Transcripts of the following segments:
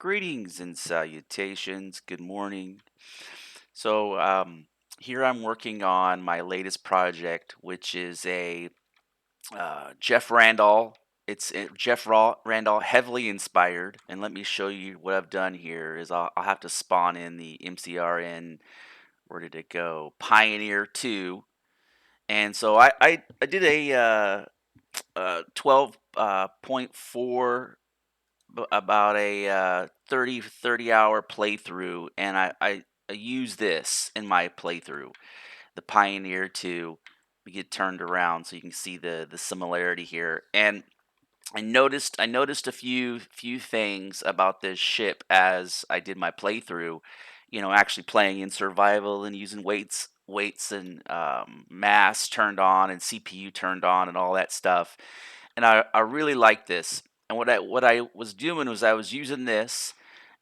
Greetings and salutations. Good morning. So, here I'm working on my latest project, which is a Jeff Randall. Randall heavily inspired. And let me show you what I've done here. I'll have to spawn in the MCRN. Where did it go? Pioneer 2. And so I did a 12.4 about a 30 hour playthrough, and I use this in my playthrough, the Pioneer 2. We get turned around so you can see the similarity here. And I noticed a few things about this ship as I did my playthrough. Actually playing in survival and using weights and mass turned on and CPU turned on and all that stuff. And I really like this. And what I was doing was I was using this,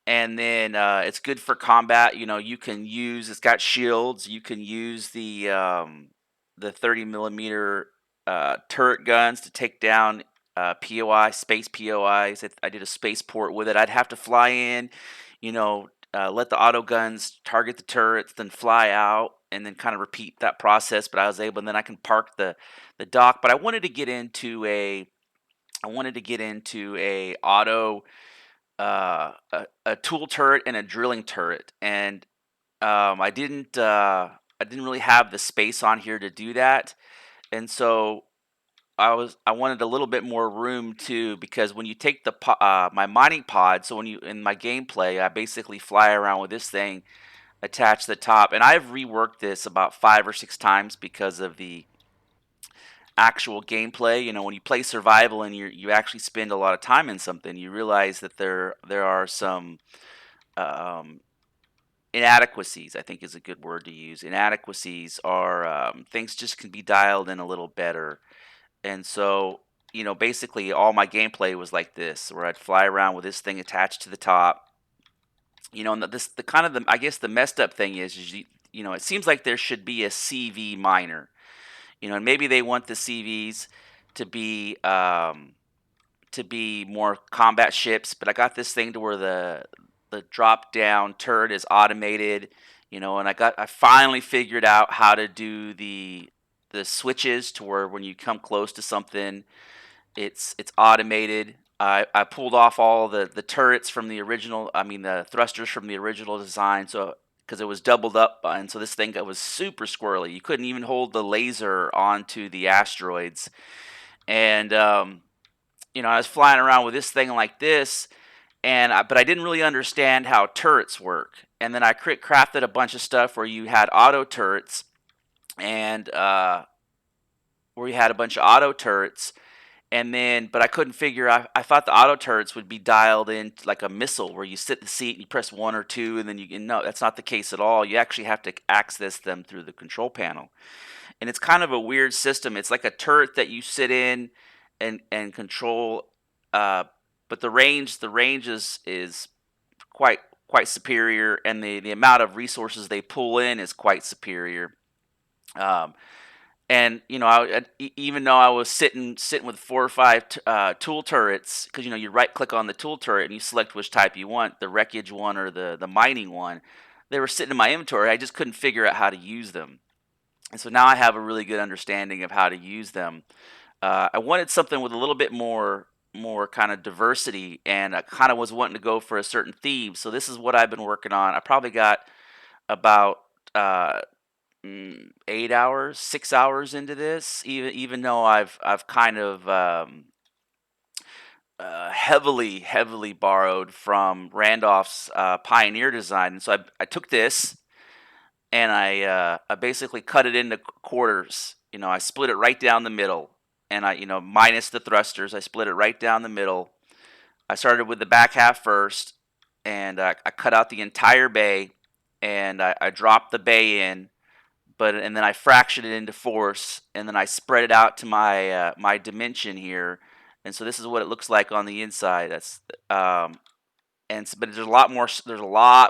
and then it's good for combat. You can use, it's got shields. You can use the 30 millimeter turret guns to take down space POIs. I did a spaceport with it. I'd have to fly in, let the auto guns target the turrets, then fly out, and then kind of repeat that process. But I was able, and then I can park the dock. But I wanted to get into a auto a tool turret and a drilling turret, and I didn't really have the space on here to do that, and so I wanted a little bit more room too, because when you take my mining pod, so when you in my gameplay, I basically fly around with this thing attached to the top, and I've reworked this about 5 or 6 times because of the actual gameplay. When you play survival and you actually spend a lot of time in something, you realize that there are some um, inadequacies. I think is a good word to use. Inadequacies are things just can be dialed in a little better. And so, basically all my gameplay was like this, where I'd fly around with this thing attached to the top. And the kind of the I guess the messed up thing is it seems like there should be a CV miner. And maybe they want the CVs to be more combat ships, but I got this thing to where the drop down turret is automated, and I finally figured out how to do the switches to where when you come close to something, it's automated. I pulled off all the turrets from the original, I mean the thrusters from the original design, so because it was doubled up, and so this thing was super squirrely. You couldn't even hold the laser onto the asteroids, and I was flying around with this thing like this, but I didn't really understand how turrets work. And then I crafted a bunch of stuff where you had auto turrets, and where you had a bunch of auto turrets, and then but I couldn't figure out. I thought the auto turrets would be dialed in like a missile, where you sit in the seat and you press one or two, and then no, that's not the case at all. You actually have to access them through the control panel, and it's kind of a weird system. It's like a turret that you sit in and control, uh, but the range is quite quite superior, and the amount of resources they pull in is quite superior. Um, and even though I was sitting with 4 or 5 tool turrets, because you right click on the tool turret and you select which type you want, the wreckage one or the mining one. They were sitting in my inventory. I just couldn't figure out how to use them. And so now I have a really good understanding of how to use them. I wanted something with a little bit more kind of diversity, and I kind of was wanting to go for a certain theme. So this is what I've been working on. I probably got about 8 hours, 6 hours into this, even though I've kind of heavily borrowed from Randolph's Pioneer design. And so I took this and I basically cut it into quarters. I split it right down the middle, and minus the thrusters, I split it right down the middle. I started with the back half first, and I cut out the entire bay, and I dropped the bay in, and then I fractured it into force, and then I spread it out to my dimension here, and so this is what it looks like on the inside. Um, but there's a lot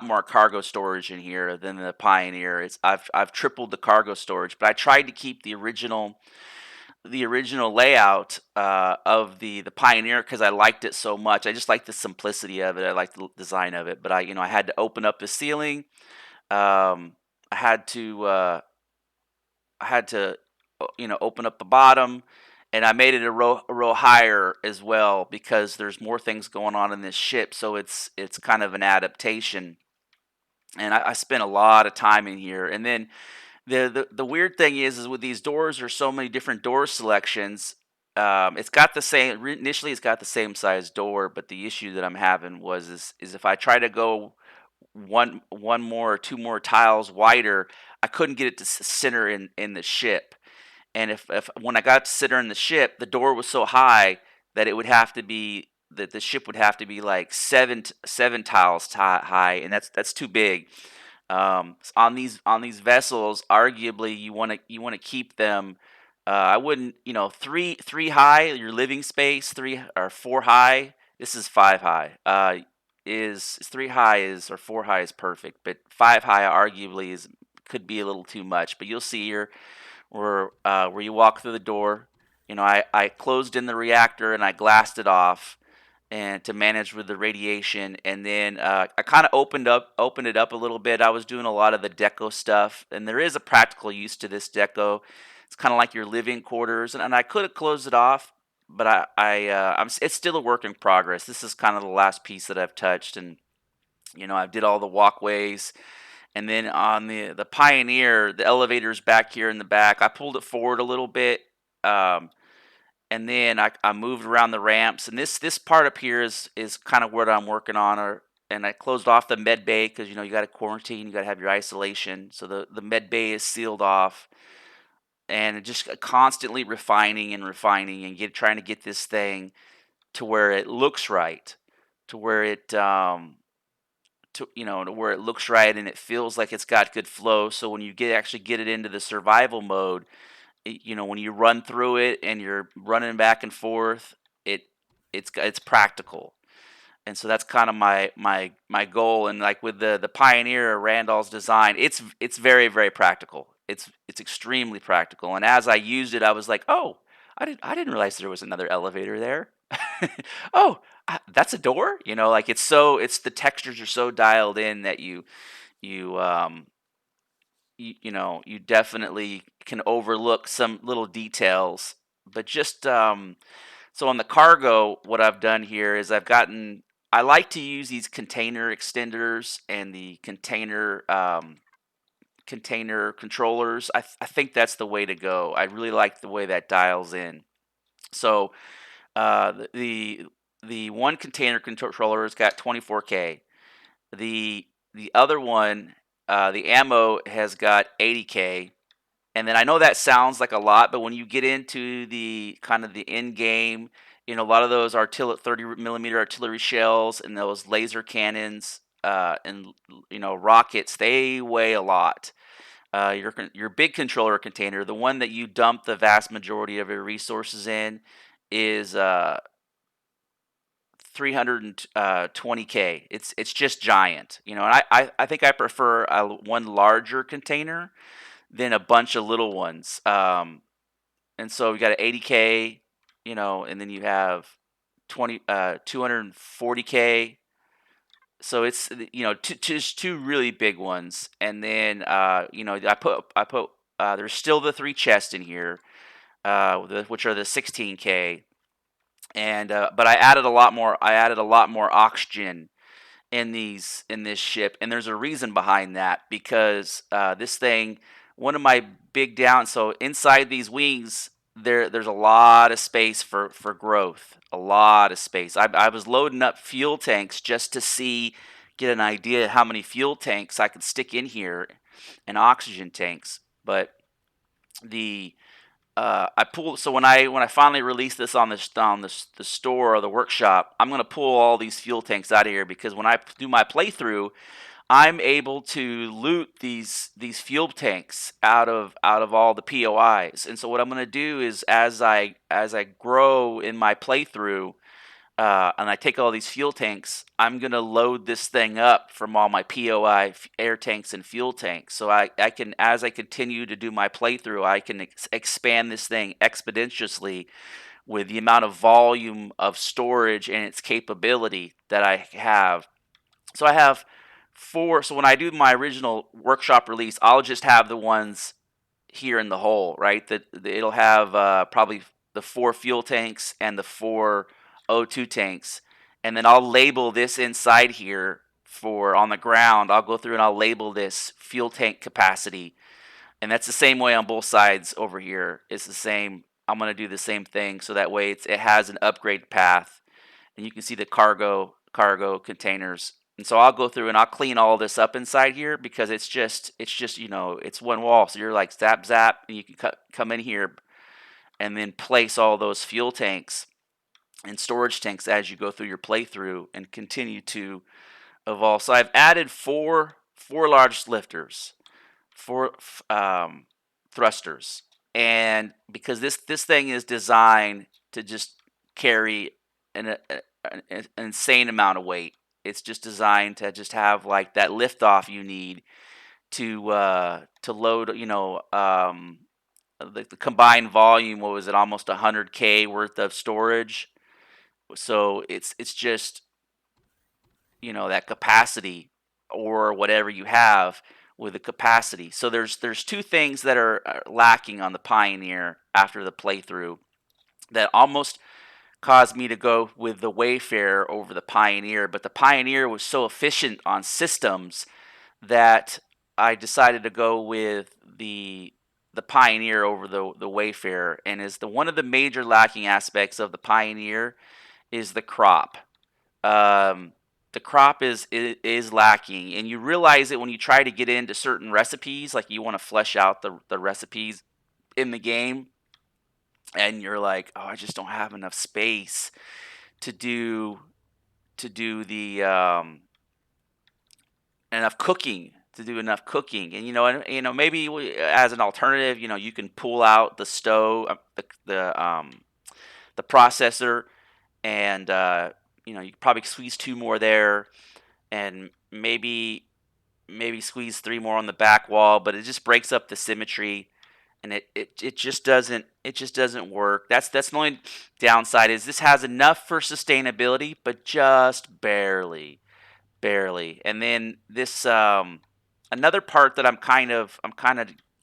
more cargo storage in here than the Pioneer. I've tripled the cargo storage, but I tried to keep the original the original layout of the Pioneer because I liked it so much. I just like the simplicity of it. I like the design of it. But I had to open up the ceiling. Um, I had to open up the bottom, and I made it a row higher as well because there's more things going on in this ship. So it's kind of an adaptation, and I spent a lot of time in here. And then the weird thing is with these doors, there's so many different door selections. It's got the same initially. It's got the same size door, but the issue that I'm having is if I try to go one more or two more tiles wider, I couldn't get it to center in the ship. And if when I got to center in the ship, the door was so high that it would have to be that the ship would have to be like seven tiles high, and that's too big. On these vessels, arguably you want to keep them. I wouldn't, three high, your living space, three or four high. This is five high. Is three high is or four high is perfect, but five high arguably is could be a little too much. But you'll see here where you walk through the door. I closed in the reactor and I glassed it off and to manage with the radiation. And then I kind of opened it up a little bit. I was doing a lot of the deco stuff, and there is a practical use to this deco. It's kind of like your living quarters, and I could have closed it off, but it's still a work in progress. This is kind of the last piece that I've touched, and I did all the walkways. And then on the Pioneer, the elevator's back here in the back. I pulled it forward a little bit. Um, and then I moved around the ramps, and this part up here is kind of what I'm working on. And I closed off the med bay because you got to quarantine, you got to have your isolation. So the med bay is sealed off, and just constantly refining and refining and trying to get this thing to where it looks right, to where to where it looks right and it feels like it's got good flow. So when you actually get it into the survival mode, when you run through it and you're running back and forth, it it's practical. And so that's kind of my goal. And like with the Pioneer Randall's design, it's very very practical. It's extremely practical. And as I used it, I was like, oh, I didn't realize there was another elevator there. Oh, that's a door. Like it's the textures are so dialed in that you you definitely can overlook some little details. But just so on the cargo, what I've done here is I like to use these container extenders and the container controllers. I think that's the way to go. I really like the way that dials in. So the one container controller has got 24K. The other one, the ammo has got 80K. And then I know that sounds like a lot, but when you get into the kind of the end game, a lot of those 30 millimeter artillery shells and those laser cannons and rockets, they weigh a lot. Your big controller container, the one that you dump the vast majority of your resources in, is 320K. It's just giant, and I think I prefer one larger container than a bunch of little ones. And so we got an 80K, and then you have 240K. So it's just two really big ones, and then I put there's still the three chests in here, which are the 16K, and but I added a lot more. I added a lot more oxygen in this ship, and there's a reason behind that because this thing, one of my big downs. So inside these wings, there's a lot of space for growth, a lot of space. I was loading up fuel tanks just to get an idea how many fuel tanks I could stick in here, and oxygen tanks. But the I pull so when I finally release this on the store or the workshop, I'm gonna pull all these fuel tanks out of here because when I do my playthrough, I'm able to loot these fuel tanks out of all the POIs. And so what I'm gonna do is as I grow in my playthrough, and I take all these fuel tanks, I'm going to load this thing up from all my POI air tanks and fuel tanks. So I can, as I continue to do my playthrough, I can expand this thing exponentially with the amount of volume of storage and its capability that I have. So I have four. So when I do my original workshop release, I'll just have the ones here in the hole, right? That it'll have probably the 4 fuel tanks and the 4 O2 tanks, and then I'll label this inside here for on the ground. I'll go through and I'll label this fuel tank capacity, and that's the same way on both sides over here. It's the same. I'm going to do the same thing so that way it has an upgrade path, and you can see the cargo containers. And so I'll go through and I'll clean all this up inside here because it's just it's one wall. So you're like zap zap, and you can come in here and then place all those fuel tanks and storage tanks as you go through your playthrough and continue to evolve. So I've added four large lifters, 4 thrusters, and because this thing is designed to just carry an insane amount of weight. It's just designed to just have like that liftoff you need to load. The combined volume. What was it? Almost 100K worth of storage. So it's just that capacity or whatever you have with the capacity. So there's 2 things that are lacking on the Pioneer after the playthrough that almost caused me to go with the Wayfarer over the Pioneer, but the Pioneer was so efficient on systems that I decided to go with the Pioneer over the Wayfarer. And is one of the major lacking aspects of the Pioneer is the crop. The crop is lacking, and you realize it when you try to get into certain recipes, like you want to flesh out the recipes in the game, and you're like, oh, I just don't have enough space to do the enough cooking and maybe as an alternative, you can pull out the stove, the processor, and you can probably squeeze 2 more there, and maybe squeeze 3 more on the back wall, but it just breaks up the symmetry, and it just doesn't work. That's the only downside. Is this has enough for sustainability, but just barely. And then this another part that I'm kind of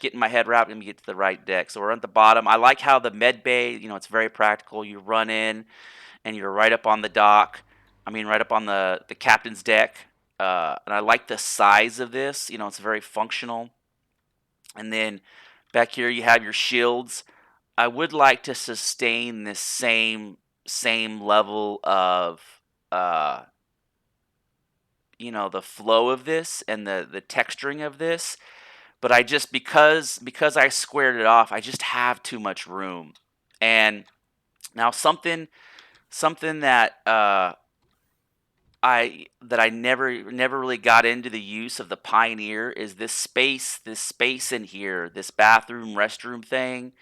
getting my head wrapped. Let me get to the right deck. So we're at the bottom. I like how the med bay, it's very practical. You run in and you're right up on the dock. Right up on the captain's deck. And I like the size of this. It's very functional. And then back here you have your shields. I would like to sustain this same level of the flow of this and the texturing of this, but I just because I squared it off, I just have too much room. And now something that I never really got into the use of the Pioneer is this space in here, this bathroom restroom thing.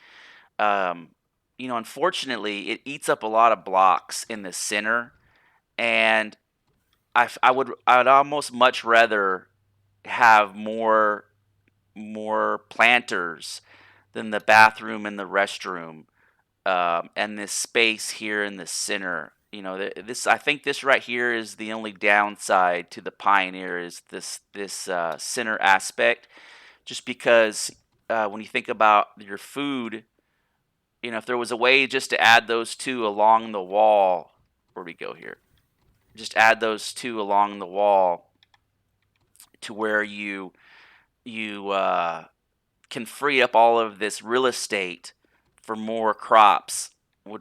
Unfortunately, it eats up a lot of blocks in the center, and I would almost much rather have more planters than the bathroom and the restroom, and this space here in the center. I think this right here is the only downside to the Pioneer is this center aspect, just because when you think about your food, if there was a way just to add those 2 along the wall, where we go here, just add those 2 along the wall to where you can free up all of this real estate for more crops.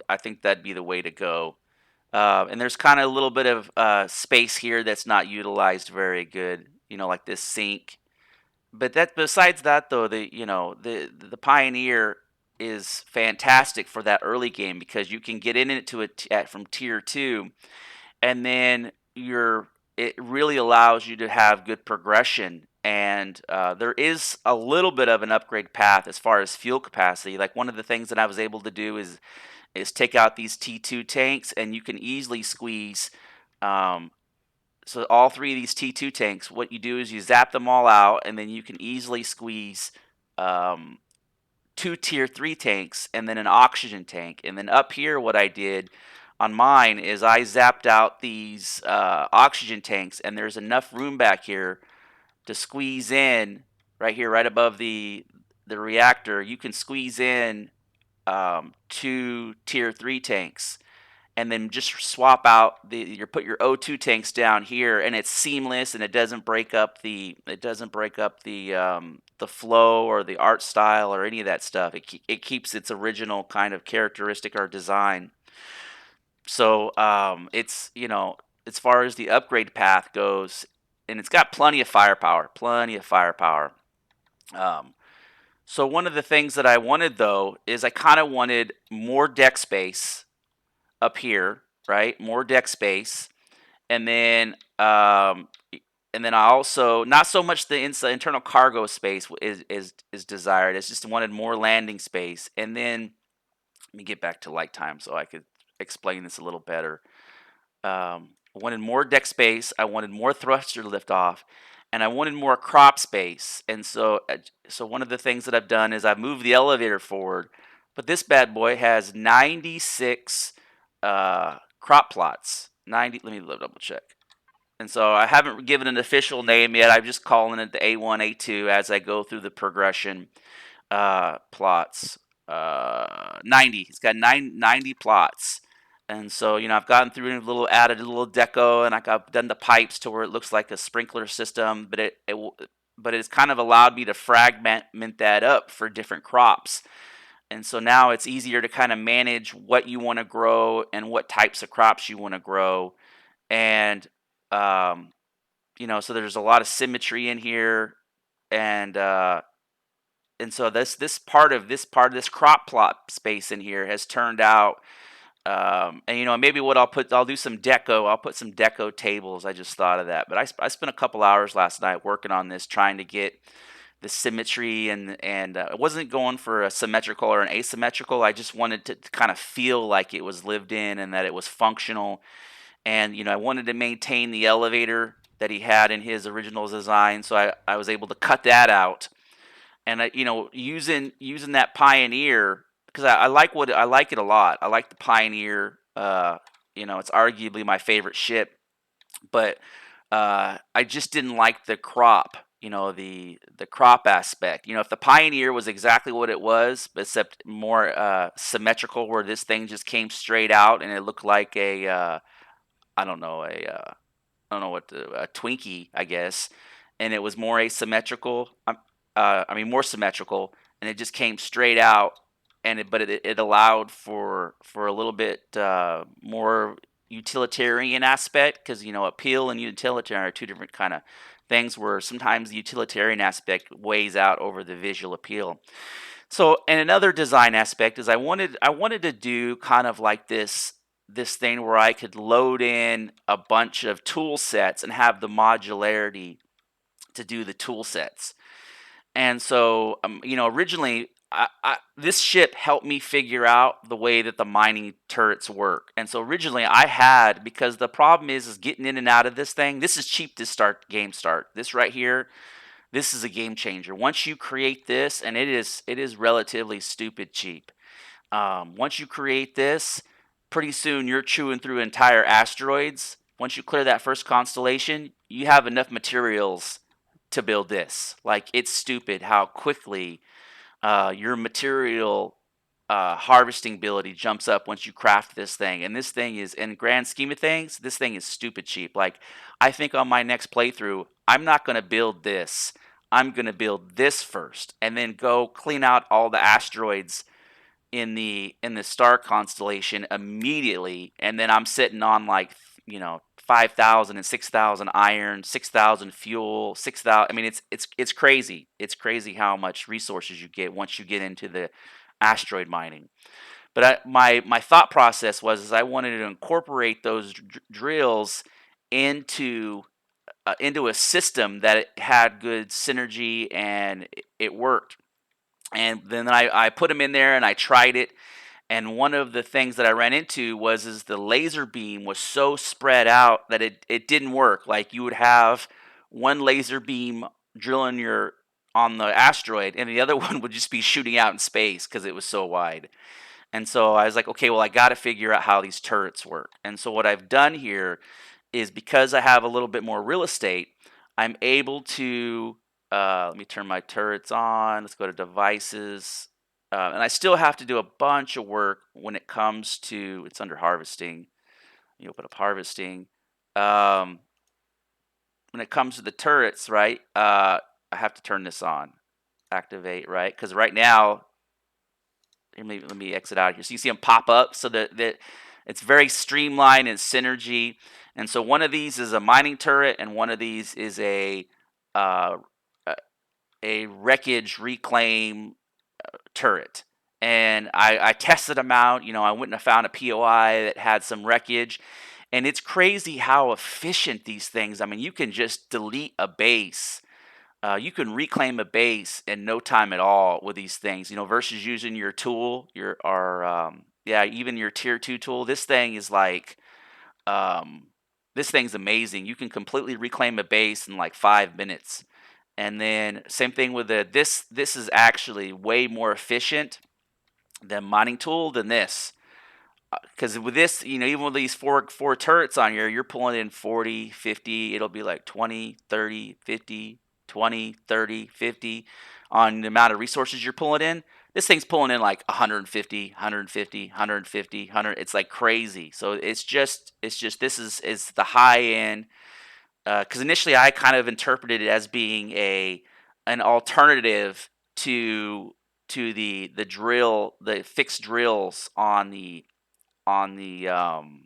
I think that'd be the way to go. And there's kind of a little bit of space here that's not utilized very good, like this sink. But besides that, though, the Pioneer is fantastic for that early game because you can get into it from tier 2, and then it really allows you to have good progression. And there is a little bit of an upgrade path as far as fuel capacity. Like one of the things that I was able to do is take out these T2 tanks, and you can easily squeeze. Um, so all three of these T2 tanks, what you do is you zap them all out, and then you can easily squeeze um, two tier 3 tanks and then an oxygen tank. And then up here, what I did on mine is I zapped out these oxygen tanks, and there's enough room back here to squeeze in right here, right above the reactor. You can squeeze in two tier 3 tanks, and then just swap out you put your O2 tanks down here, and it's seamless, and it doesn't break up the flow or the art style or any of that stuff. It keeps its original kind of characteristic or design. So it's, as far as the upgrade path goes, and it's got plenty of firepower, Um, so one of the things that I wanted, though, is I kind of wanted more deck space up here, right? More deck space, and then I also, not so much the internal cargo space is desired. It's just wanted more landing space. And then let me get back to light time so I could explain this a little better. I wanted more deck space. I wanted more thruster liftoff, and I wanted more crop space. And so one of the things that I've done is I've moved the elevator forward, but this bad boy has 96 crop plots. 90. Let me double check. And so I haven't given an official name yet. I'm just calling it the A1E3 as I go through the progression plots. 90. It's got 90 plots. And so, I've gotten through and added a little deco, and I've done the pipes to where it looks like a sprinkler system, but it's kind of allowed me to fragment that up for different crops. And so now it's easier to kind of manage what you want to grow and what types of crops you want to grow. And so there's a lot of symmetry in here, and so this part of this crop plot space in here has turned out. And maybe I'll do some deco. I'll put some deco tables. I just thought of that, but I spent a couple hours last night working on this, trying to get the symmetry, and I wasn't going for a symmetrical or an asymmetrical. I just wanted to kind of feel like it was lived in and that it was functional. And I wanted to maintain the elevator that he had in his original design, so I was able to cut that out. And using that Pioneer, because I like it a lot. I like the Pioneer. It's arguably my favorite ship, but I just didn't like the crop. The crop aspect. If the Pioneer was exactly what it was, except more symmetrical, where this thing just came straight out and it looked like I don't know, a Twinkie, I guess, and it was more asymmetrical. More symmetrical, and it just came straight out, but it allowed for a little bit more utilitarian aspect, because appeal and utilitarian are two different kind of things, where sometimes the utilitarian aspect weighs out over the visual appeal. So, and another design aspect is I wanted to do kind of like this thing where I could load in a bunch of tool sets and have the modularity to do the tool sets. And so, originally, this ship helped me figure out the way that the mining turrets work. And so originally because the problem is getting in and out of this thing. This is cheap to game start. This right here, this is a game changer. Once you create this, and it is relatively stupid cheap. Once you create this, pretty soon you're chewing through entire asteroids. Once you clear that first constellation, you have enough materials to build this. Like, it's stupid how quickly your material harvesting ability jumps up once you craft this thing. And this thing is, in grand scheme of things, this thing is stupid cheap. Like, I think on my next playthrough, I'm not going to build this. I'm going to build this first, and then go clean out all the asteroids in the star constellation immediately, and then I'm sitting on, like, 5,000 and 6,000 iron, 6,000 fuel, 6,000. I mean, it's crazy. It's crazy how much resources you get once you get into the asteroid mining. But my thought process was I wanted to incorporate those drills into a system that it had good synergy, and it worked. And then I put them in there and I tried it, And one of the things that I ran into was is the laser beam was so spread out that it didn't work. Like you would have one laser beam drilling your on the asteroid, and the other one would just be shooting out in space because it was so wide. And so I was like, okay, well, I got to figure out how these turrets work. And so what I've done here is because I have a little bit more real estate, I'm able to let me turn my turrets on. Let's go to devices. And I still have to do a bunch of work when it comes to it's under harvesting. You open up harvesting. Um, when it comes to the turrets, right? I have to turn this on, activate, right? Because right now, let me exit out here. So you see them pop up. So that it's very streamlined and synergy. And so one of these is a mining turret, and one of these is uh, a wreckage reclaim turret. And I tested them out. You know, I went and I found a POI that had some wreckage. And it's crazy how efficient these things. I mean, you can just delete a base. You can reclaim a base in no time at all with these things. You know, versus using your tool, your or yeah, even your tier 2 tool. Um, this thing's amazing. You can completely reclaim a base in like 5 minutes. And then same thing with this is actually way more efficient than mining tool than this. Because with this, you know, even with these four turrets on here, you're pulling in 40, 50, it'll be like 20, 30, 50, 20, 30, 50 on the amount of resources you're pulling in. This thing's pulling in like 150, 150, 150, 100. It's like crazy. So it's just this is the high end. Because initially I kind of interpreted it as being an alternative to the fixed drills on the um,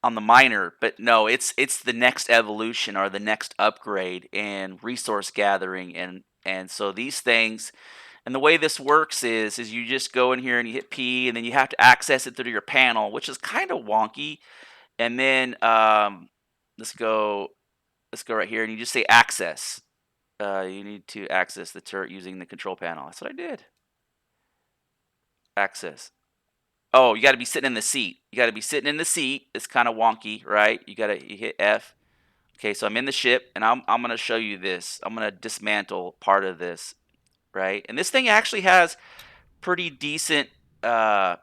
on the miner, but no, it's the next evolution or the next upgrade in resource gathering, and so these things and the way this works is you just go in here and you hit P, and then you have to access it through your panel, which is kind of wonky. And then let's go let's go right here, and you just say access. You need to access the turret using the control panel. That's what I did. Access. Oh, you got to be sitting in the seat. You got to be sitting in the seat. It's kind of wonky, right? You hit F. Okay, so I'm in the ship, and I'm gonna show you this. I'm gonna dismantle part of this, right? And this thing actually has pretty decent. I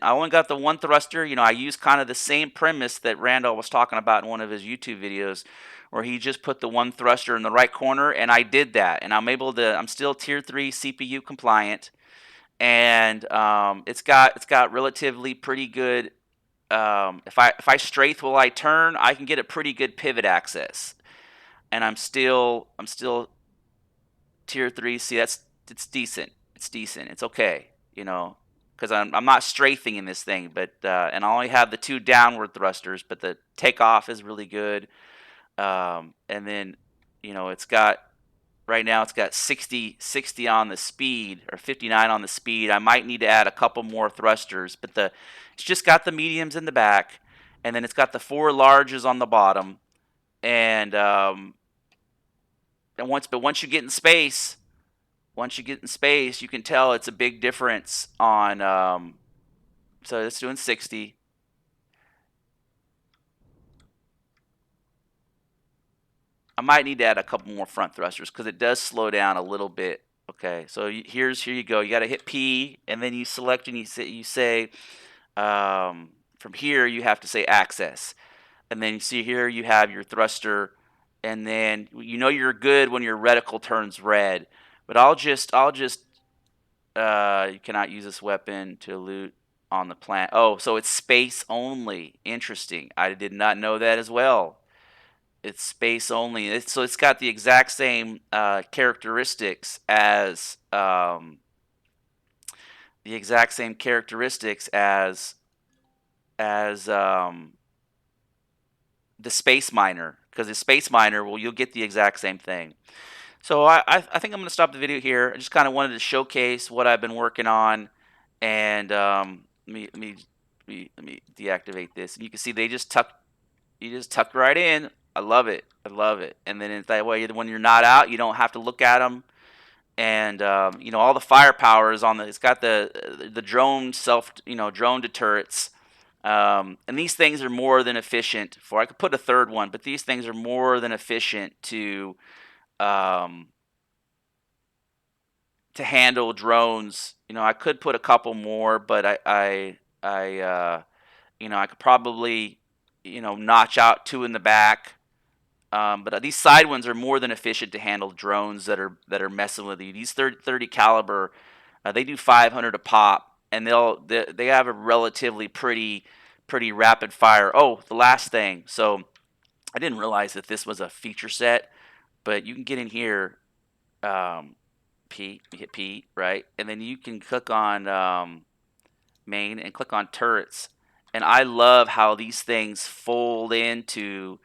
only got the one thruster. You know, I used kind of the same premise that Randall was talking about in one of his YouTube videos, where he just put the one thruster in the right corner, and I did that, and I'm still tier 3 CPU compliant, and it's got relatively pretty good. If I strafe while I turn, I can get a pretty good pivot access, and I'm still tier 3. See, it's decent. It's decent. It's okay. You know, because I'm not strafing in this thing, but and I only have the two downward thrusters, but the takeoff is really good. And then it's got right now it's got 60 on the speed or 59 on the speed. I might need to add a couple more thrusters, but it's just got the mediums in the back, and then it's got the four larges on the bottom, and once you get in space, you can tell it's a big difference on. So it's doing 60. I might need to add a couple more front thrusters because it does slow down a little bit. Okay, so here you go. You got to hit P, and then you select and you say from here you have to say access, and then you see here you have your thruster, and then you're good when your reticle turns red. But I'll just you cannot use this weapon to loot on the planet. Oh, so it's space only. Interesting. I did not know that as well. It's space only. So it's got the exact same characteristics as as the space miner, because the space miner, well, you'll get the exact same thing. So I think I'm going to stop the video here. I just kind of wanted to showcase what I've been working on, and let me deactivate this. And you can see you just tuck right in. I love it. I love it. And then it's that way when you're not out, you don't have to look at them. and all the firepower is on the. It's got the drone drone to turrets. And these things are more than efficient for. I could put a third one, but these things are more than efficient um, to handle drones. I could put a couple more, but I could probably notch out two in the back. But these side ones are more than efficient to handle drones that are messing with you. These 30 caliber, they do 500 a pop, and they have a relatively pretty rapid fire. Oh, the last thing. So I didn't realize that this was a feature set, but you can get in here, Pete. You hit Pete, right, and then you can click on main and click on turrets. And I love how these things fold into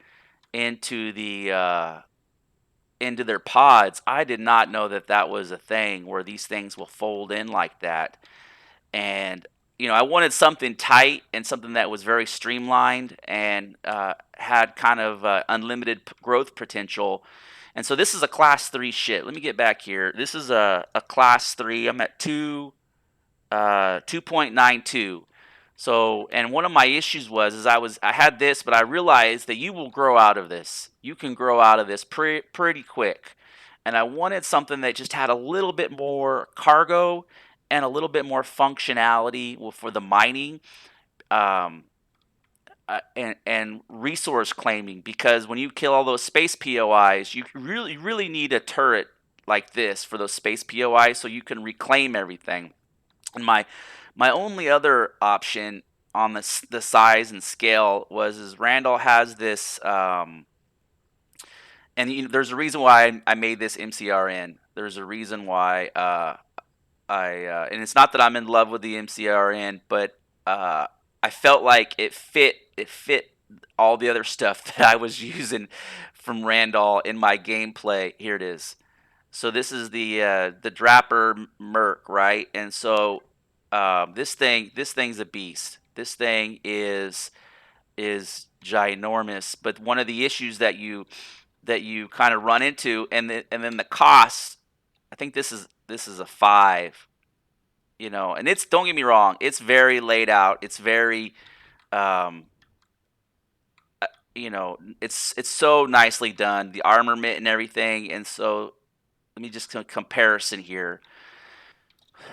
their pods. I did not know that that was a thing where these things will fold in like that. And I wanted something tight and something that was very streamlined and had kind of unlimited growth potential. And so this is a class 3 ship. Let me get back here. This is a class 3. I'm at 2.92. So, and one of my issues was I had this, but I realized that you will grow out of this. You can grow out of this pretty quick. And I wanted something that just had a little bit more cargo and a little bit more functionality for the mining, um, and resource claiming, because when you kill all those space POIs, you really need a turret like this for those space POIs so you can reclaim everything. And my only other option on the size and scale is Randall has this, and there's a reason why I made this MCRN. There's a reason why and it's not that I'm in love with the MCRN, but uh, I felt like it fit all the other stuff that I was using from Randall in my gameplay. Here it is. So this is the Draper Merc, right? And so this thing's a beast. This thing is ginormous. But one of the issues that you kind of run into, and then the cost. I think this is a 5. And it's, don't get me wrong, it's very laid out. It's very um, it's so nicely done. The armament and everything. And so let me just comparison here.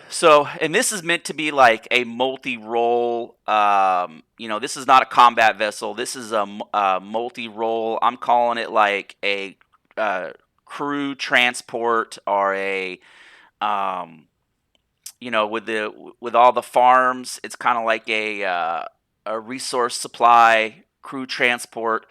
So, and this is meant to be like a multi-role. This is not a combat vessel. This is a multi-role. I'm calling it like a crew transport, or a um, with all the farms. It's kind of like a resource supply crew transport.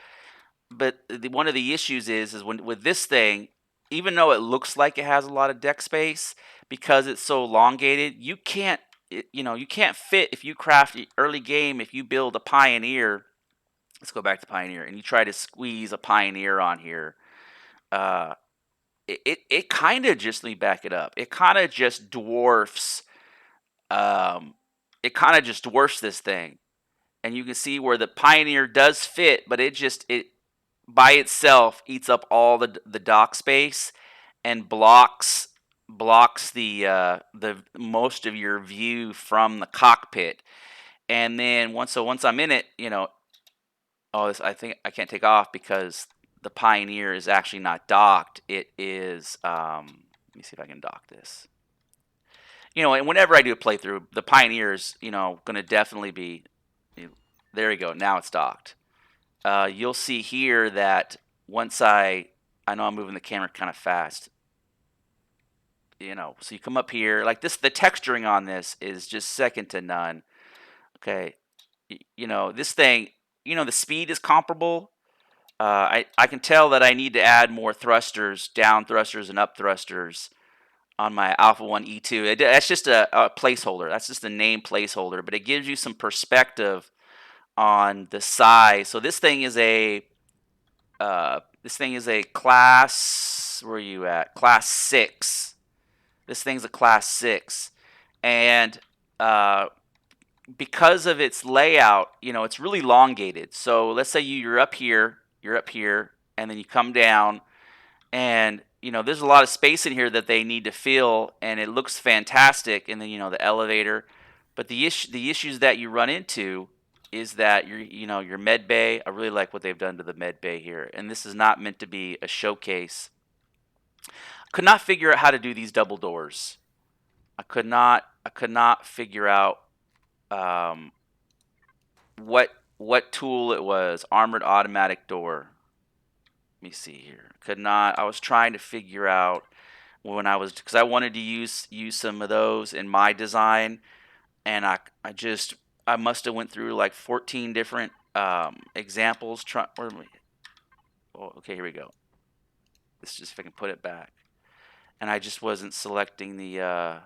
But one of the issues is when with this thing, even though it looks like it has a lot of deck space, because it's so elongated, you can't fit. If you craft early game, if you build a Pioneer, let's go back to Pioneer, and you try to squeeze a Pioneer on here, uh, it kind of just, let me back it up. It kind of just dwarfs. Um, it kind of just dwarfs this thing, and you can see where the Pioneer does fit, but it by itself eats up all the dock space and blocks the most of your view from the cockpit. And then once I'm in it, I think I can't take off because the Pioneer is actually not docked. It is. Let me see if I can dock this. And whenever I do a playthrough, the Pioneer is going to definitely be. There you go. Now it's docked. You'll see here that once I know I'm moving the camera kind of fast. So you come up here like this. The texturing on this is just second to none. Okay, this thing. The speed is comparable. I can tell that I need to add more thrusters, down thrusters and up thrusters on my A1E3. That's just a placeholder. That's just a name placeholder, but it gives you some perspective on the size. So this thing is a class. Where are you at? Class 6. This thing's a class 6, and because of its layout, it's really elongated. So let's say you're up here, and then you come down, and there's a lot of space in here that they need to fill, and it looks fantastic. And then the elevator, but the issues that you run into is that your med bay. I really like what they've done to the med bay here, and this is not meant to be a showcase. Could not figure out how to do these double doors. I could not figure out um, what tool it was. Armored automatic door. Let me see here. Could not. I was trying to figure out when because I wanted to use some of those in my design, and I must have went through like 14 different examples. Oh, okay, here we go. Let's just if I can put it back, and I just wasn't selecting the.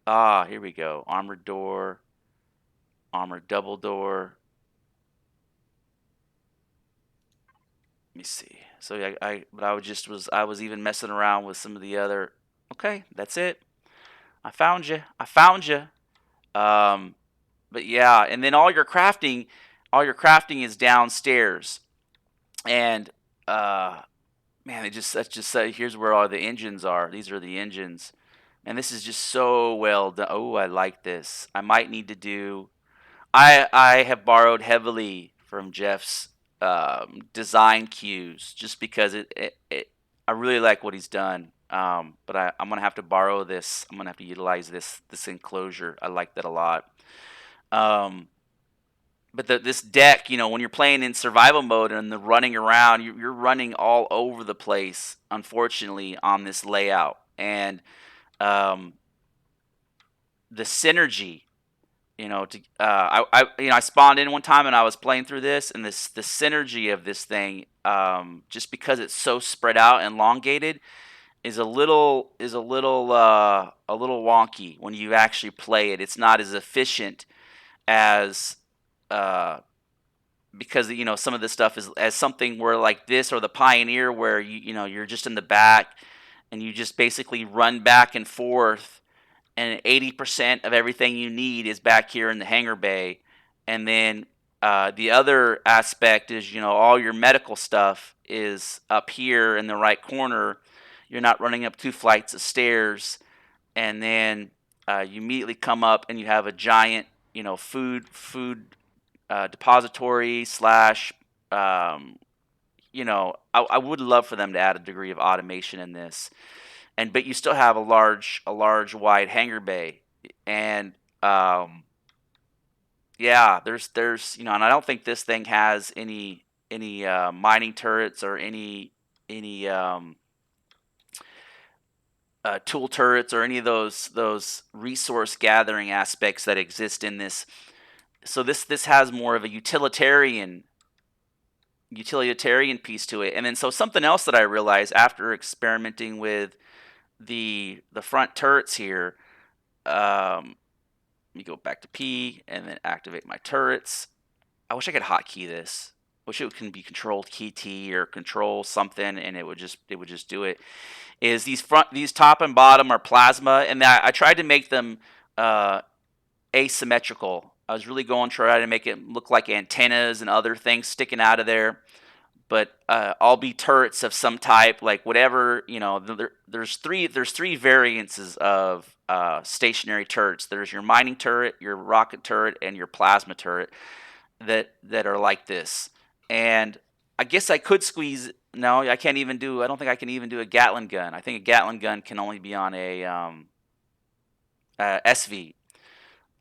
Here we go. Armored door, armored double door. Let me see. So but I was even messing around with some of the other. Okay, that's it. I found you. I found you. Um, but yeah, and then all your crafting is downstairs, and uh, man, that's just here's where all the engines are. These are the engines, and this is just so well done. Oh, I like this. I might need to do. I have borrowed heavily from Jeff's design cues just because I really like what he's done. But I'm gonna have to borrow this. I'm gonna have to utilize this enclosure. I like that a lot. Um, but this deck, when you're playing in survival mode and the running around, you're running all over the place. Unfortunately, on this layout, and um, the synergy. I spawned in one time and I was playing through this, and the synergy of this thing, just because it's so spread out and elongated, is a little wonky when you actually play it. It's not as efficient as uh, because some of this stuff is as something where like this or the Pioneer where you're just in the back and you just basically run back and forth, and 80% of everything you need is back here in the hangar bay. And then the other aspect is, all your medical stuff is up here in the right corner. You're not running up 2 flights of stairs, and then you immediately come up and you have a giant, food depository slash. I would love for them to add a degree of automation in this, but you still have a large wide hangar bay, and yeah, and I don't think this thing has any mining turrets or any tool turrets or any of those resource gathering aspects that exist in this. So this has more of a utilitarian piece to it. And then so something else that I realized after experimenting with the front turrets here. Let me go back to P and then activate my turrets. I wish I could hotkey this. Wish it can be controlled key T or control something, and it would just do it. Is these top and bottom are plasma, and I tried to make them uh, asymmetrical. I was really going to try to make it look like antennas and other things sticking out of there, but all be turrets of some type, like whatever. There's three variances of stationary turrets. There's your mining turret, your rocket turret, and your plasma turret that are like this. And I guess I could squeeze. No, I can't even do. I don't think I can even do a Gatling gun. I think a Gatling gun can only be on a SV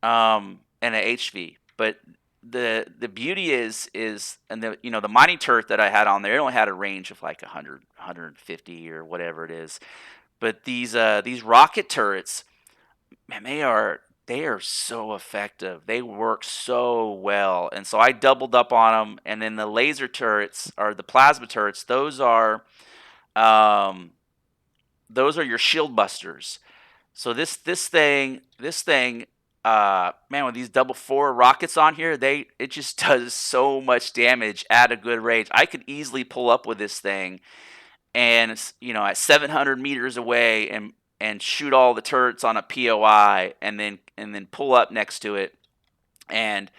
and a HV. But the beauty is and the mining turret that I had on there, it only had a range of like 100 150 or whatever it is. But these rocket turrets, man, they are so effective. They work so well, and so I doubled up on them. And then the laser turrets or the plasma turrets, um, those are your shield busters. So this thing, man, with these double four rockets on here, it just does so much damage at a good range. I could easily pull up with this thing and at 700 meters away and shoot all the turrets on a POI, and then pull up next to it and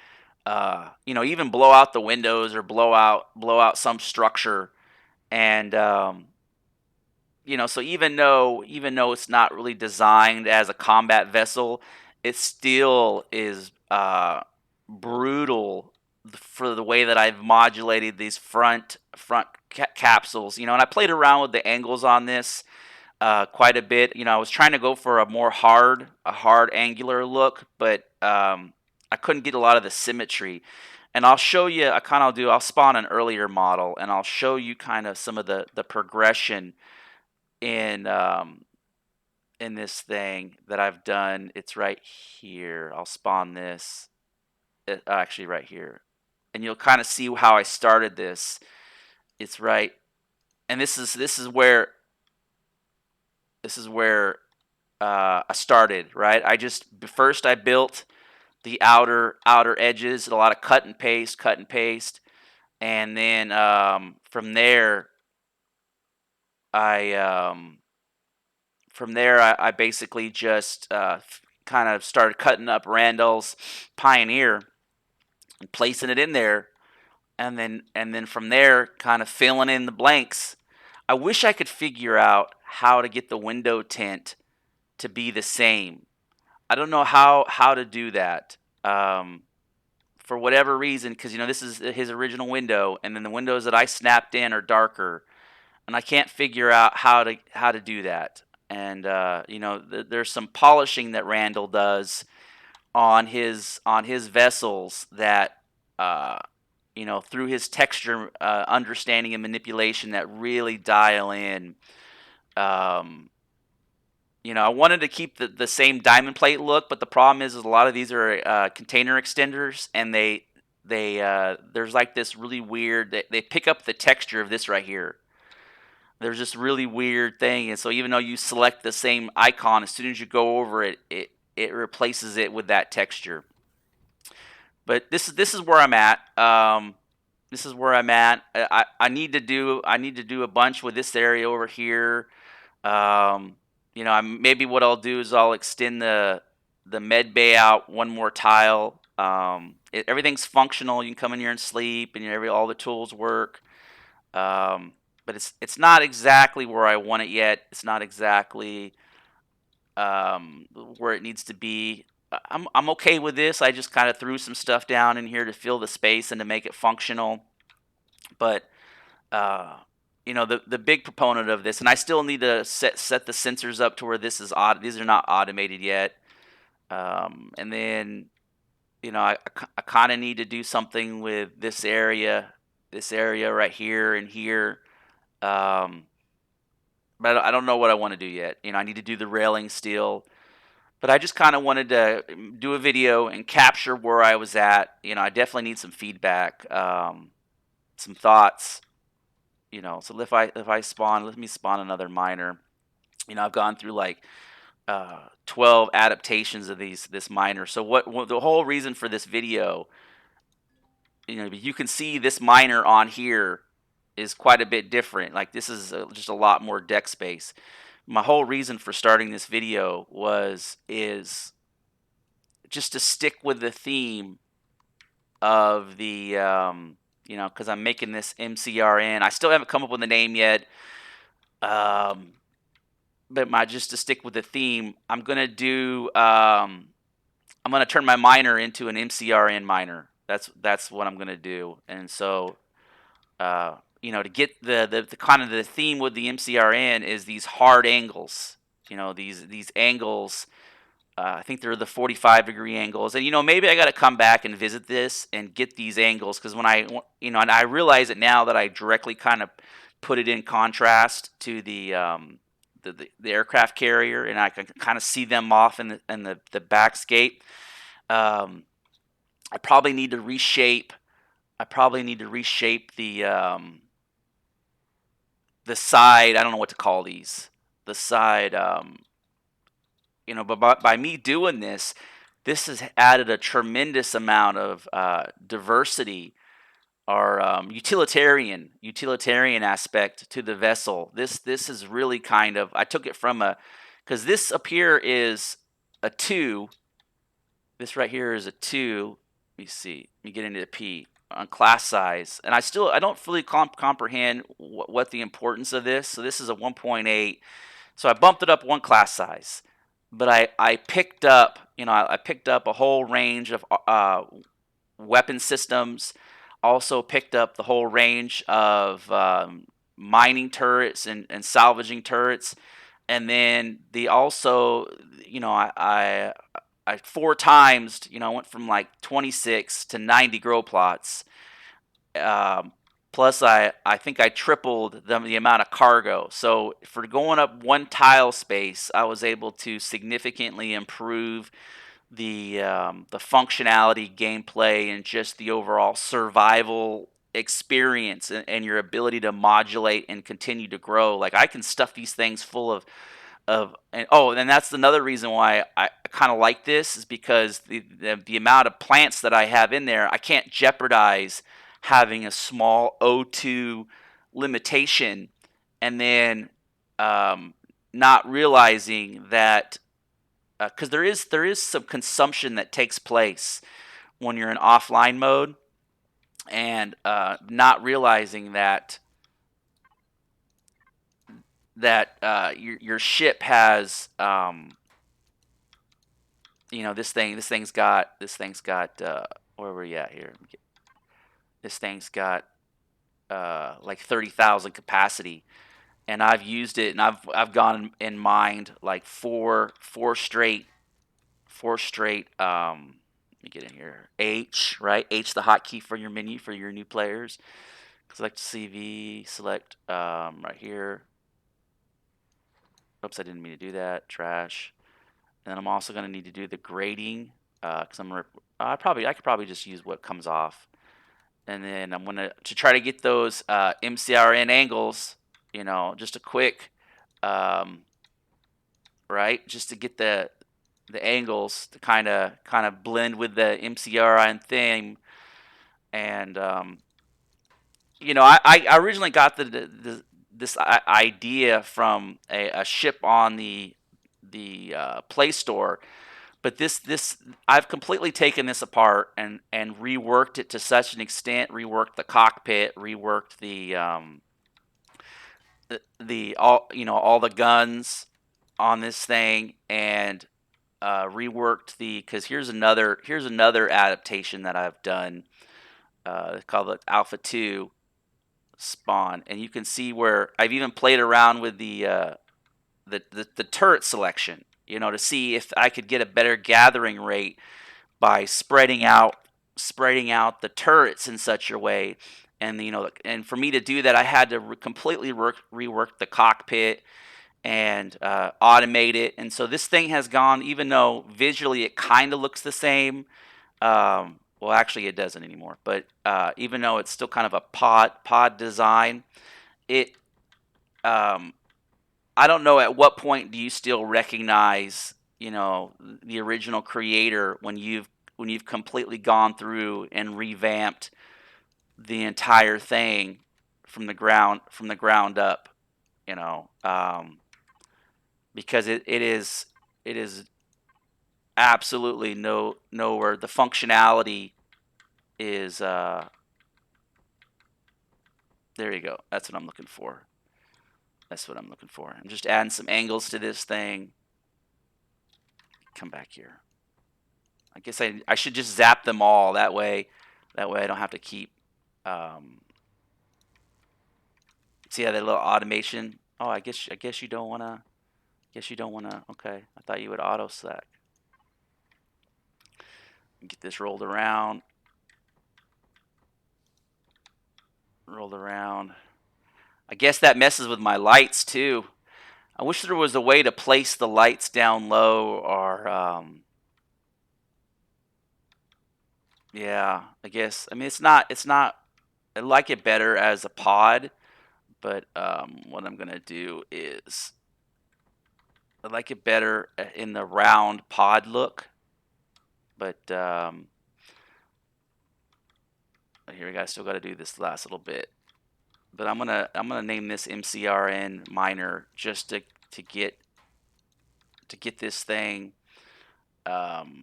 even blow out the windows or blow out some structure, and so even though it's not really designed as a combat vessel, it still is brutal for the way that I've modulated these front capsules. And I played around with the angles on this quite a bit. I was trying to go for a hard angular look, but I couldn't get a lot of the symmetry. And I'll show you. I'll spawn an earlier model, and I'll show you kind of some of the progression in in this thing that I've done. It's right here. I'll spawn this. Actually, right here, and you'll kind of see how I started this. It's right, and this is where I started. Right, first I built the outer edges, a lot of cut and paste, and then from there I I basically just kind of started cutting up Randall's Pioneer and placing it in there, and then from there kind of filling in the blanks. I wish I could figure out how to get the window tint to be the same. I don't know how to do that. For whatever reason, because this is his original window, and then the windows that I snapped in are darker, and I can't figure out how to do that. And there's some polishing that Randall does on his vessels that through his texture understanding and manipulation that really dial in. Um, I wanted to keep the same diamond plate look, but the problem is a lot of these are container extenders, and there's like this really weird. They pick up the texture of this right here. There's this really weird thing, and so even though you select the same icon, as soon as you go over it, it replaces it with that texture. But this is where I'm at. This is where I'm at. I need to do a bunch with this area over here. Maybe what I'll do is I'll extend the med bay out one more tile. Everything's functional. You can come in here and sleep, and all the tools work. But it's not exactly where I want it yet. It's not exactly where it needs to be. I'm okay with this. I just kind of threw some stuff down in here to fill the space and to make it functional. But the big proponent of this, and I still need to set the sensors up to where this is odd. These are not automated yet. And then I kind of need to do something with this area right here and here. But I don't know what I want to do yet. I need to do the railing still. But I just kind of wanted to do a video and capture where I was at. I definitely need some feedback, some thoughts. So if I spawn, let me spawn another miner. I've gone through like 12 adaptations of this miner. So what the whole reason for this video, you can see this miner on here is quite a bit different. Like this is just a lot more deck space. My whole reason for starting this video is just to stick with the theme of the because I'm making this MCRN. I still haven't come up with a name yet. But just to stick with the theme, I'm gonna turn my miner into an MCRN miner. That's what I'm gonna do. And so to get the kind of the theme with the MCRN is these hard angles. These angles. I think they're the 45-degree angles, and maybe I got to come back and visit this and get these angles, because when and I realize it now that I directly kind of put it in contrast to the aircraft carrier, and I can kind of see them off in the backscape. I probably need to reshape. The side. I don't know what to call these. The side. But by me doing this has added a tremendous amount of diversity or utilitarian aspect to the vessel. This is really kind of, I took it from because this up here is a 2. This right here is a 2. Let me see. Let me get into the P. on class size, and I don't fully comprehend what the importance of this. So this is a 1.8, so I bumped it up one class size, but I picked up, I picked up a whole range of weapon systems. Also picked up the whole range of mining turrets and salvaging turrets, and then the also, I four times, went from like 26 to 90 grow plots. Um, Plus, I think I tripled the amount of cargo. So for going up one tile space, I was able to significantly improve the functionality, gameplay, and just the overall survival experience, and your ability to modulate and continue to grow. Like I can stuff these things full of and oh, and that's another reason why I kind of like this, is because the amount of plants that I have in there, I can't jeopardize having a small O2 limitation, and then um, not realizing that, because there is some consumption that takes place when you're in offline mode, and not realizing that your ship has, this thing's got where were you at here? This thing's got like 30,000 capacity, and I've used it, and I've gone and mined like four straight. Let me get in here. H, right? H, the hotkey for your menu for your new players. Select CV, select right here. Oops, I didn't mean to do that. Trash. And then I'm also going to need to do the grading, because I could probably just use what comes off. And then I'm going to try to get those MCRN angles, just a quick, right? Just to get the angles to kind of blend with the MCRN theme. And I originally got this idea from a ship on the Play Store, but this I've completely taken this apart and reworked it to such an extent. Reworked the cockpit, reworked the all the guns on this thing, and reworked because here's another adaptation that I've done, called the Alpha 2 spawn, and you can see where I've even played around with the turret selection, to see if I could get a better gathering rate by spreading out the turrets in such a way. And and for me to do that, I had to completely rework the cockpit and automate it. And so this thing has gone, even though visually it kind of looks the same. Well, actually, it doesn't anymore. But even though it's still kind of a pod design, it I don't know at what point do you still recognize, the original creator when you've completely gone through and revamped the entire thing from the ground up, you know, um, because it is absolutely nowhere. The functionality is there you go. That's what I'm looking for. That's what I'm looking for. I'm just adding some angles to this thing. Come back here. I guess I should just zap them all. That way I don't have to keep. See how that little automation? Oh, I guess you don't wanna. Guess you don't wanna. Okay, I thought you would auto select. Get this rolled around. Rolled around. I guess that messes with my lights too. I wish there was a way to place the lights down low, or yeah, I guess. I mean, it's not. I like it better as a pod, but what I'm gonna do is I like it better in the round pod look. But here we got. Still got to do this last little bit. But I'm gonna name this MCRN miner just to get this thing to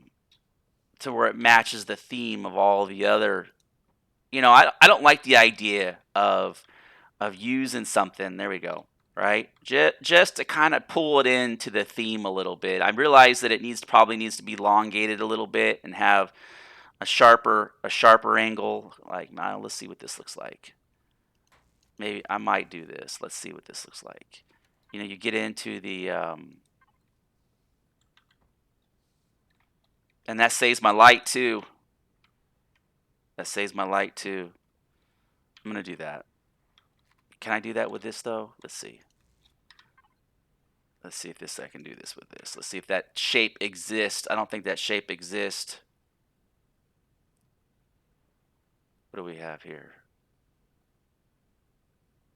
where it matches the theme of all the other I don't like the idea of using something. There we go. Right, just to kind of pull it into the theme a little bit. I realize that it probably needs to be elongated a little bit and have a sharper angle. Like, now let's see what this looks like. Maybe I might do this. Let's see what this looks like. You get into the and that saves my light too. That saves my light too. I'm gonna do that. Can I do that with this though? Let's see. Let's see if I can do this with this. Let's see if that shape exists. I don't think that shape exists. What do we have here?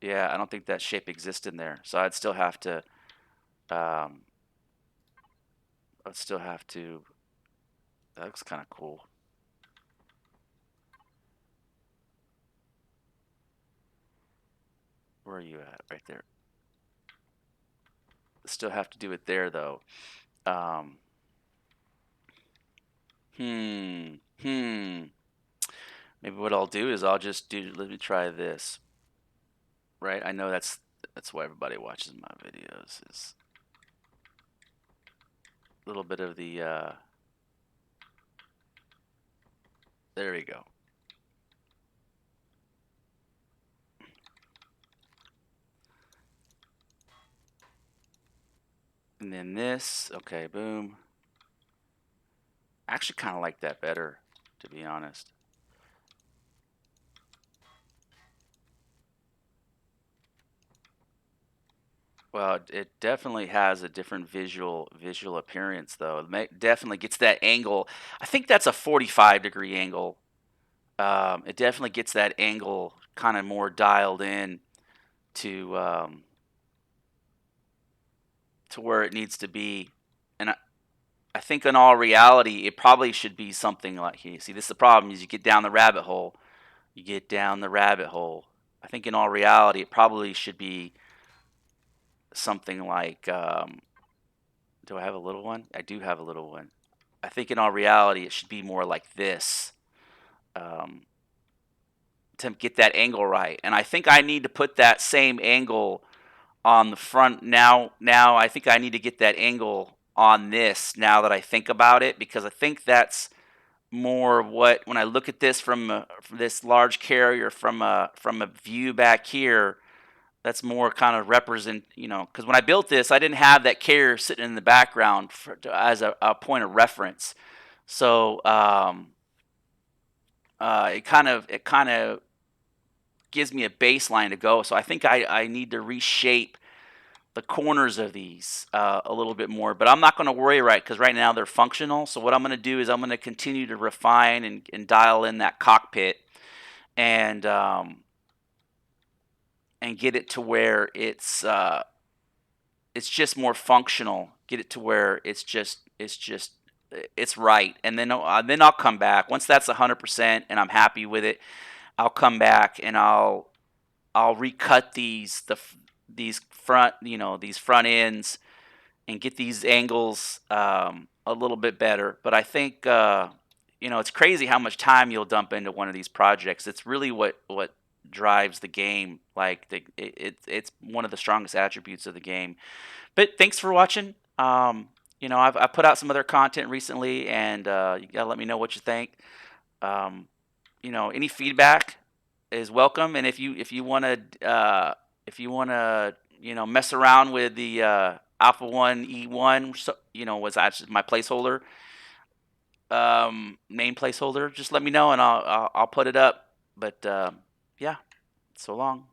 Yeah, I don't think that shape exists in there. So I'd still have to um that looks kind of cool. Where are you at? Right there. Still have to do it there though. Um, hmm. Hmm. Maybe what I'll do is I'll just do. Let me try this. Right. I know that's why everybody watches my videos. Is a little bit of the. There we go. And then this. Okay. Boom. I actually kind of like that better, to be honest. Well, it definitely has a different visual appearance, though. Definitely gets that angle. I think that's a 45-degree angle. It definitely gets that angle kind of more dialed in to to where it needs to be. And I think in all reality, it probably should be something like here. See, this is the problem: is you get down the rabbit hole. You get down the rabbit hole. I think in all reality, it probably should be something like. Do I have a little one? I do have a little one. I think in all reality, it should be more like this. Um, to get that angle right. And I think I need to put that same angle on the front now. I think I need to get that angle on this now that I think about it, because I think that's more what, when I look at this from this large carrier from a view back here, that's more kind of represent, because when I built this, I didn't have that carrier sitting in the background as a point of reference. So it kind of gives me a baseline to go. So I think I need to reshape the corners of these a little bit more, but I'm not going to worry, right, because right now they're functional. So what I'm going to do is I'm going to continue to refine and dial in that cockpit and get it to where it's just more functional. Get it to where it's right, and then I'll come back once that's 100% and I'm happy with it. I'll come back and I'll recut these front ends and get these angles a little bit better. But I think it's crazy how much time you'll dump into one of these projects. It's really what drives the game. Like it's one of the strongest attributes of the game. But thanks for watching. I've put out some other content recently, and you gotta let me know what you think. Um, any feedback is welcome, and if you want to mess around with the Alpha 1E1, so, was actually my placeholder, main placeholder, just let me know and I'll put it up. But yeah, so long.